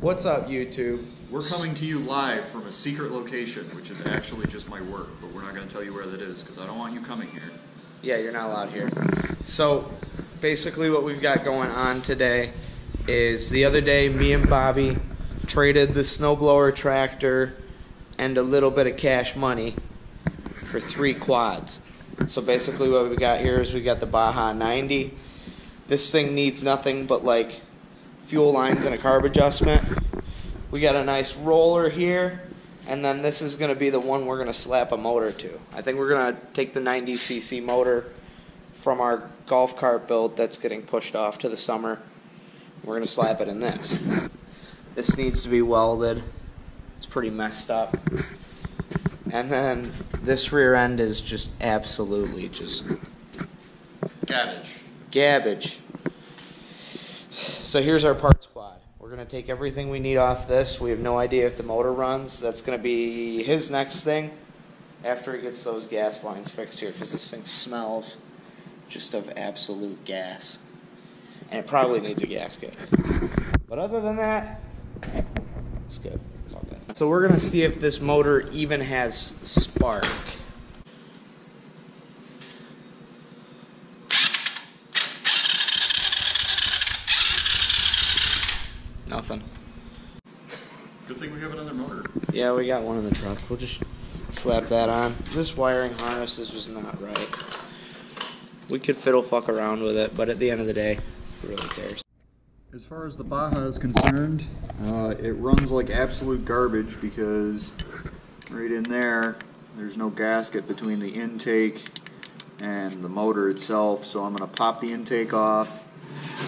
What's up, YouTube? We're coming to you live from a secret location, which is actually just my work, but we're not going to tell you where that is because I don't want you coming here. Yeah, you're not allowed here. So, basically what we've got going on today is the other day me and Bobby traded the snowblower tractor and a little bit of cash money for 3 quads. So basically what we got here is we got the Baja 90. This thing needs nothing but like fuel lines and a carb adjustment. We got a nice roller here, and then this is going to be the one we're going to slap a motor to. I think we're going to take the 90cc motor from our golf cart build that's getting pushed off to the summer. We're going to slap it in this. This needs to be welded. It's pretty messed up. And then this rear end is just absolutely just garbage. So here's our part squad. We're going to take everything we need off this. We have no idea if the motor runs. That's going to be his next thing after he gets those gas lines fixed here, because this thing smells just of absolute gas. And it probably needs a gasket. But other than that, it's good. It's all good. So we're going to see if this motor even has spark. Nothing. Good thing we have another motor. Yeah, we got one in the truck. We'll just slap that on. This wiring harness is just not right. We could fiddle fuck around with it, but at the end of the day, who really cares? As far as the Baja is concerned, it runs like absolute garbage because right in there, there's no gasket between the intake and the motor itself, so I'm going to pop the intake off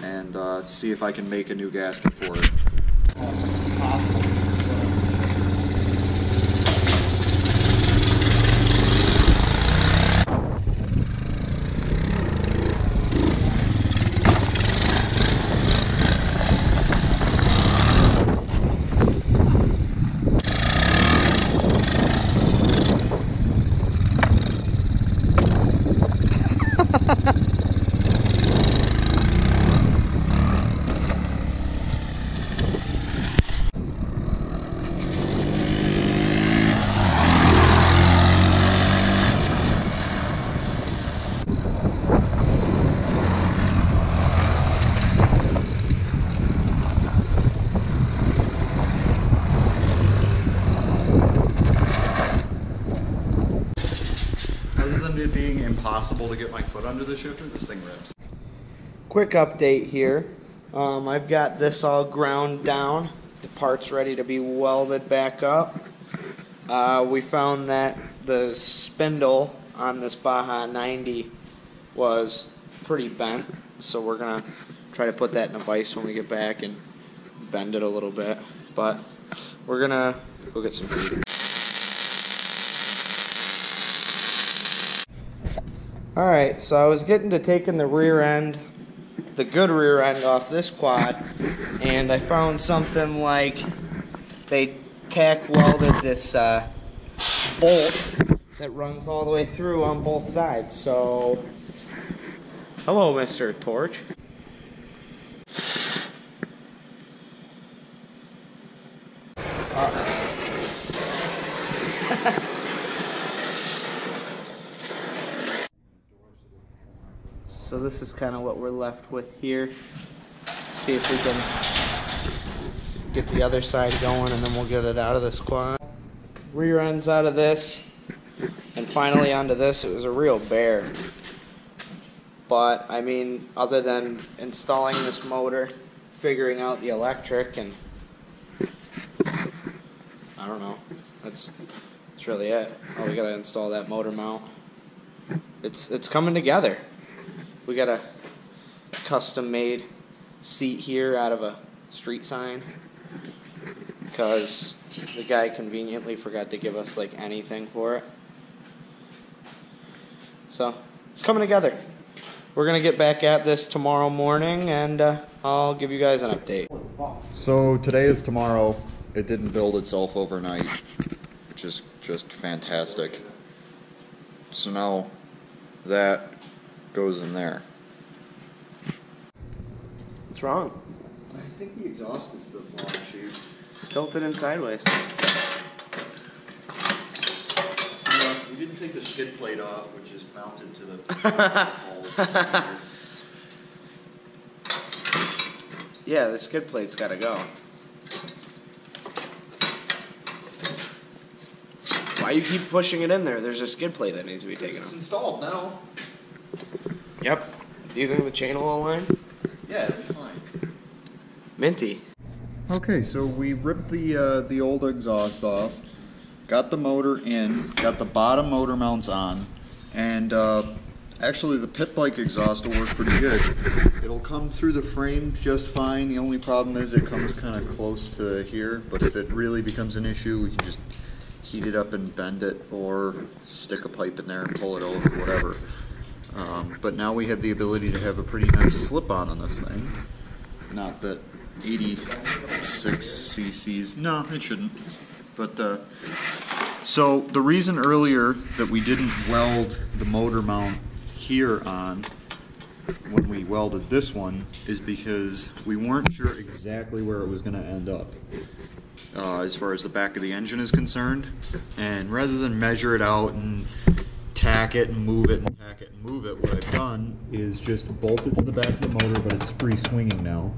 and see if I can make a new gasket for it. Other than it being impossible to get my foot under the shifter, this thing rips. Quick update here. I've got this all ground down. The part's ready to be welded back up. We found that the spindle on this Baja 90 was pretty bent, so we're going to try to put that in a vise when we get back and bend it a little bit. But we're going to go get some food. Alright, so I was getting to taking the rear end, the good rear end off this quad, and I found something like they tack welded this bolt that runs all the way through on both sides. So, hello, Mr. Torch. So this is kind of what we're left with here. See if we can get the other side going, and then we'll get it out of this quad. Rear end's out of this, and finally onto this. It was a real bear. But, I mean, other than installing this motor, figuring out the electric, and I don't know. That's really it. Oh, we gotta install that motor mount. It's coming together. We got a custom-made seat here out of a street sign because the guy conveniently forgot to give us like anything for it. So it's coming together. We're gonna get back at this tomorrow morning, and I'll give you guys an update. So today is tomorrow. It didn't build itself overnight, which is just fantastic. So now that goes in there. What's wrong? I think the exhaust is the wrong shape. tilted in sideways. You didn't take the skid plate off, which is mounted to the holes. Yeah, the skid plate's got to go. Why you keep pushing it in there? There's a skid plate that needs to be taken It's off. installed now. Yep. Do you think the chain will align? Yeah, it'll be fine. Minty. Okay, so we ripped the old exhaust off, got the motor in, got the bottom motor mounts on, and actually the pit bike exhaust will work pretty good. It'll come through the frame just fine. The only problem is it comes kind of close to here, but if it really becomes an issue, we can just heat it up and bend it, or stick a pipe in there and pull it over, whatever. But now we have the ability to have a pretty nice slip-on this thing. Not that 86 cc's, no, it shouldn't. But so the reason earlier that we didn't weld the motor mount here on when we welded this one is because we weren't sure exactly where it was going to end up as far as the back of the engine is concerned. And rather than measure it out and tack it and move it and tack it and move it, what I've done is just bolt it to the back of the motor, but it's free swinging now.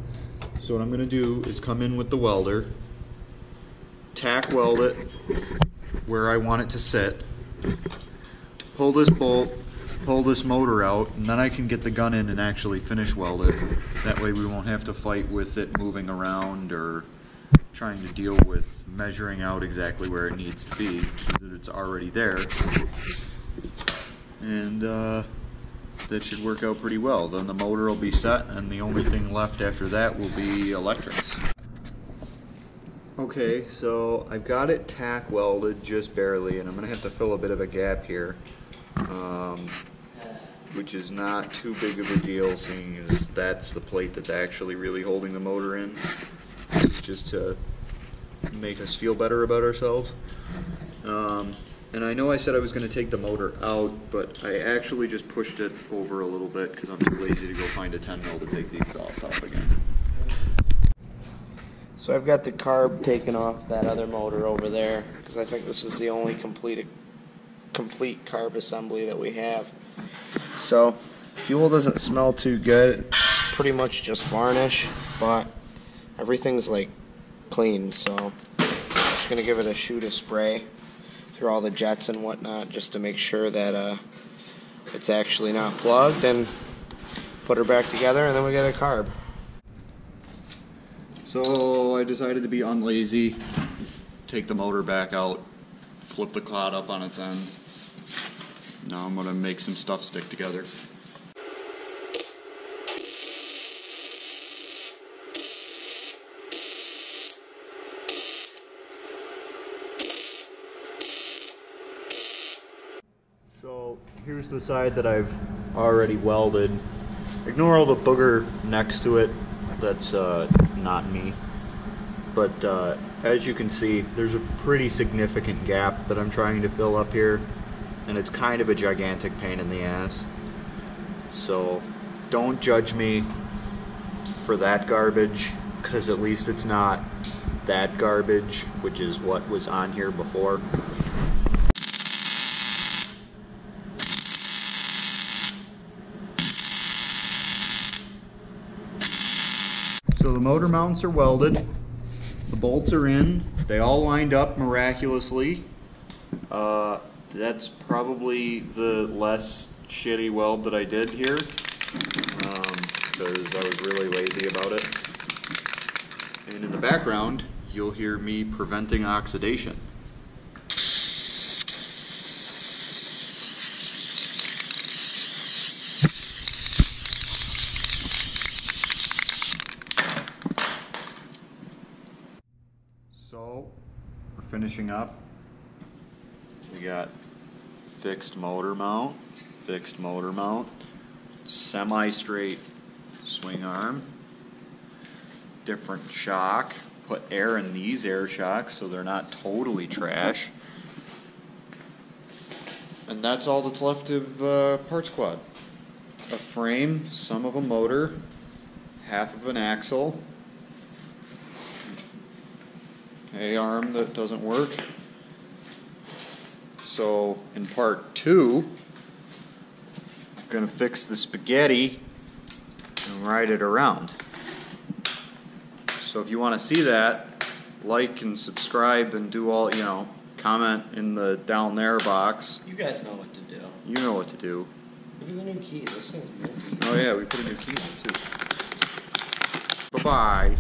So what I'm going to do is come in with the welder, tack weld it where I want it to sit, pull this bolt, pull this motor out, and then I can get the gun in and actually finish weld it. That way we won't have to fight with it moving around or trying to deal with measuring out exactly where it needs to be, because it's already there. And that should work out pretty well. Then the motor will be set, and the only thing left after that will be electrics. Okay, so I've got it tack welded just barely, and I'm going to have to fill a bit of a gap here, which is not too big of a deal, seeing as that's the plate that's actually really holding the motor in. It's just to make us feel better about ourselves. And I know I said I was going to take the motor out, but I actually just pushed it over a little bit because I'm too lazy to go find a 10 mil to take the exhaust off again. So I've got the carb taken off that other motor over there because I think this is the only complete carb assembly that we have. So fuel doesn't smell too good. It's pretty much just varnish, but everything's like clean. So I'm just gonna give it a shoot of spray through all the jets and whatnot just to make sure that it's actually not plugged, and put her back together, and then we get a carb. So I decided to be unlazy, take the motor back out, flip the cloud up on its end. Now I'm going to make some stuff stick together. So here's the side that I've already welded. Ignore all the booger next to it, that's not me. But as you can see, there's a pretty significant gap that I'm trying to fill up here, and it's kind of a gigantic pain in the ass. So don't judge me for that garbage, because at least it's not that garbage, which is what was on here before. So the motor mounts are welded, the bolts are in, they all lined up miraculously. That's probably the less shitty weld that I did here, because I was really lazy about it. And in the background, you'll hear me preventing oxidation. So, we're finishing up. We got fixed motor mount, semi-straight swing arm, different shock, put air in these air shocks so they're not totally trash. And that's all that's left of Parts Quad. A frame, some of a motor, half of an axle, A-arm that doesn't work. So in part 2, I'm going to fix the spaghetti and ride it around. So if you want to see that, like and subscribe and do all, comment in the down there box. You guys know what to do. You know what to do. Look at the new key. This thing's milky. Oh yeah, we put a new key in it too. Bye-bye.